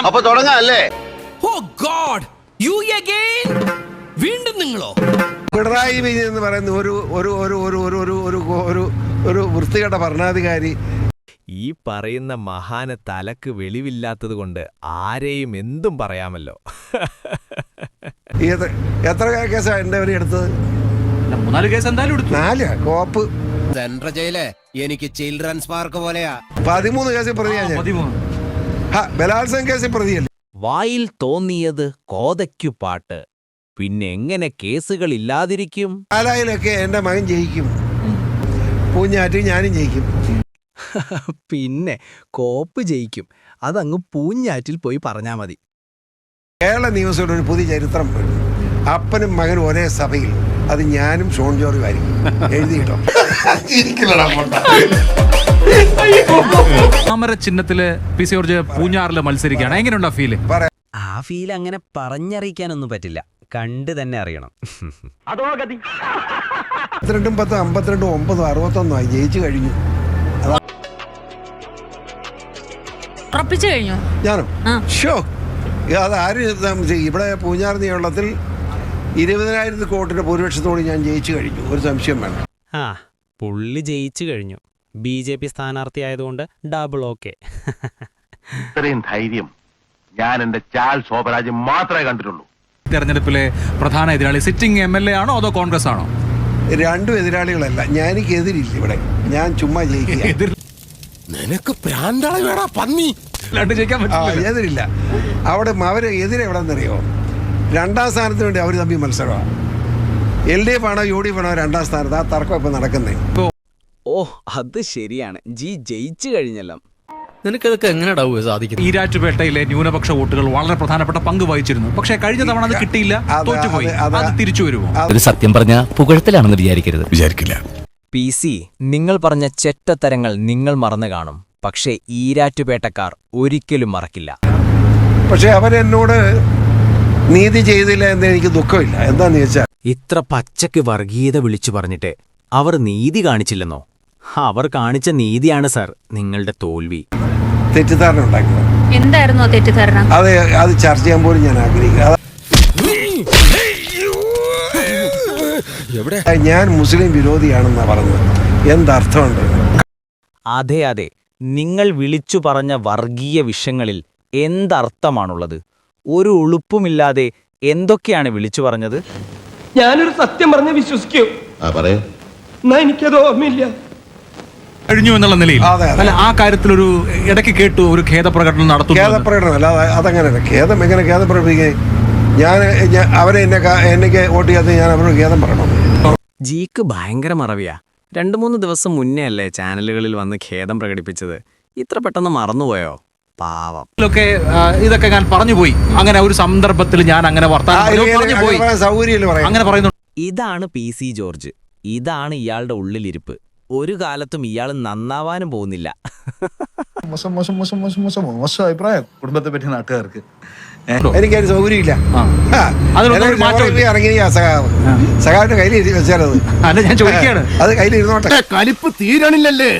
അപ്പൊ തുടങ്ങാല്ലേ? വീണ്ടും നിങ്ങളോ? പിണറായി വിജയൻ എന്ന് പറയുന്ന ഒരു വൃത്തികെട്ട ഭരണാധികാരി. ഈ പറയുന്ന മഹാന് തലക്ക് വെളിവില്ലാത്തത് കൊണ്ട് ആരെയും എന്തും പറയാമല്ലോ. എത്ര കേസാണ് എന്റെ അവര് എടുത്തത്? 3-4 കേസ് എന്തായാലും എടുത്തു. 4 കോപ്പ്. സെൻട്രൽ ജയില് എനിക്ക് ചിൽഡ്രൻസ് പാർക്ക് പോലെയാ. 13 കേസിൽ പ്രതിയാണ്. 13 ബലാത്സംഗ കേസിൽ പ്രതിയല്ലേ? വായിൽ തോന്നിയത് കോതയ്ക്കു പാട്ട്, പിന്നെ എങ്ങനെ കേസുകൾ ഇല്ലാതിരിക്കും? പാലായിലൊക്കെ എന്റെ മകൻ ജയിക്കും, പൂഞ്ഞാറ്റി ഞാനും ജയിക്കും. പിന്നെ കോപ്പ് ജയിക്കും, അതങ്ങ് പൂഞ്ഞാറ്റിൽ പോയി പറഞ്ഞാ മതി. കേരള നിയമസഭയുടെ ഒരു പുതിയ ചരിത്രം വരും. അപ്പനും മകനും ഒരേ സഭയിൽ, അത് ഞാനും ഷോൺ ജോർജും ആയിരിക്കും. എഴുതിയിട്ടോ? താമര ചിഹ്നത്തില് പി.സി. ജോർജ് പൂഞ്ഞാറില് മത്സരിക്കുകയാണ്. എങ്ങനെയുണ്ട് ആ ഫീല്? ആ ഫീൽ അങ്ങനെ പറഞ്ഞറിയിക്കാനൊന്നും പറ്റില്ല, കണ്ടു തന്നെ അറിയണം. 52, 10, 52, 9, 61 ജയിച്ചു കഴിഞ്ഞു. ഞാനോ? ഷോ, അതാര് ഇവിടെ പൂഞ്ഞാർ നിയമത്തിൽ 20,000 കോടിന്റെ ഭൂരിപക്ഷത്തോട് ഞാൻ ജയിച്ചു കഴിഞ്ഞു, ഒരു സംശയം വേണ്ട. പുള്ളി ജയിച്ചു കഴിഞ്ഞു. BJP സ്ഥാനാർത്ഥി ആയതുകൊണ്ട് ഡബിൾ ഓക്കെ. ഇത്രയും ധൈര്യം ഞാൻ എന്റെ ചാൽ ശോഭരാജ് മാത്രമേ കണ്ടിട്ടുള്ളൂ. തെരഞ്ഞെടുപ്പിലെ പ്രധാന എതിരാളി സിറ്റിംഗ് MLA ആണോ അതോ കോൺഗ്രസ് ആണോ? രണ്ടും എതിരാളികളല്ല, എനിക്കെതിരില്ല ഇവിടെ, ഞാൻ ചുമ്മാ ജയിക്കുക. നിനക്ക് പ്രാന്താളി വേടാ പന്നി. എതിരില്ല. അവിടെ അവര് എതിരെവിടെന്നറിയോ? 2ാം സ്ഥാനത്തിന് വേണ്ടി അവർ തമ്മിൽ മത്സരമാണ്. LDF ആണോ UDF ആണോ 2ാം സ്ഥാനത്ത്? ആ തർക്കം ഇപ്പൊ നടക്കുന്നേ. ഓ, അത് ശരിയാണ്. ജയിച്ചു കഴിഞ്ഞല്ലോ. നിനക്കതൊക്കെ എങ്ങനെയാ സാധിക്കും? ഈരാറ്റുപേട്ടയിലെ ന്യൂനപക്ഷ വോട്ടുകൾ വളരെ പ്രധാനപ്പെട്ട പങ്ക് വഹിച്ചിരുന്നു. പക്ഷേ കഴിഞ്ഞ തവണ അത് കിട്ടിയില്ല, തോറ്റുപോയി. അത് തിരിച്ചു വരുമോ? ഒരു സത്യം പറഞ്ഞ പുകഴത്തിലാണെന്ന് വിചാരിക്കില്ല. PC, നിങ്ങൾ പറഞ്ഞ ചെറ്റത്തരങ്ങൾ നിങ്ങൾ മറന്നു കാണും, പക്ഷേ ഈരാറ്റുപേട്ടക്കാർ ഒരിക്കലും മറക്കില്ല. പക്ഷെ അവരെന്നോട് നീതി ചെയ്തില്ല എന്ന് എനിക്ക് ദുഃഖമില്ല. എന്താന്ന് ചോദിച്ചാൽ, ഇത്ര പച്ചക്ക് വർഗീയത വിളിച്ചു പറഞ്ഞിട്ട് അവർ നീതി കാണിച്ചില്ലെന്നോ? അവർ കാണിച്ച നീതിയാണ് സർ നിങ്ങളുടെ തോൽവി. തെറ്റിദ്ധാരണ ഉണ്ടാക്കുക. എന്തായിരുന്നു തെറ്റിദ്ധാരണ? അത് ചർച്ച ചെയ്യാൻ പോലും ഞാൻ ആഗ്രഹിക്കുക. ഞാൻ മുസ്ലിം വിരോധിയാണെന്നാണ് പറഞ്ഞത്. എന്തർത്ഥമുണ്ട്? അതെ, നിങ്ങൾ വിളിച്ചു പറഞ്ഞ വർഗീയ വിഷയങ്ങളിൽ എന്തർത്ഥമാണുള്ളത്? ഒരു ഉളുപ്പുമില്ലാതെ എന്തൊക്കെയാണ് വിളിച്ചു പറഞ്ഞത്? ഞാനൊരു സത്യം പറഞ്ഞ് വിശ്വസിക്കൂ. എന്നാ എനിക്കത് ഓർമ്മയില്ല. കഴിഞ്ഞു എന്നുള്ള നിലയിൽ അല്ല, ആ കാര്യത്തിൽ ഒരു ഇടയ്ക്ക് കേട്ടു ഒരു ഖേദപ്രകടനം നടത്തുന്നു. ഖേദപ്രകടനം അല്ല, അതങ്ങനെയല്ല. ഖേദം എങ്ങനെ ഖേദപ്രകടിപ്പിക്കുക? അവരെ എനിക്ക് വോട്ട് ചെയ്യാത്ത ഞാൻ അവരോട് ഖേദം പറയണം. ജിക്ക് ഭയങ്കര മറവിയാ. 2-3 ദിവസം മുന്നേ അല്ലേ ചാനലുകളിൽ വന്ന് ഖേദം പ്രകടിപ്പിച്ചത്? ഇത്ര പെട്ടെന്ന് മറന്നുപോയോ? പാവം. ഇതൊക്കെ ഞാൻ പറഞ്ഞുപോയി. അങ്ങനെ ഒരു സന്ദർഭത്തിൽ ഞാൻ അങ്ങനെ അങ്ങനെ പറയുന്നു. ഇതാണ് PC ജോർജ്. ഇതാണ് ഇയാളുടെ ഉള്ളിലിരിപ്പ്. ഒരു കാലത്തും ഇയാൾ നന്നാവാനും പോകുന്നില്ല. മോശം അഭിപ്രായം കുടുംബത്തെ പറ്റി നാട്ടുകാർക്ക്. എനിക്കതിന് സൗകര്യമില്ല. ഇറങ്ങി സഖാവിന്റെ കയ്യിൽ വെച്ചാലത് ഞാൻ ചോദിക്കുകയാണ്, അത് കയ്യിൽ ഇരുന്നോട്ടെ. കലിപ്പ് തീരണില്ലല്ലേ?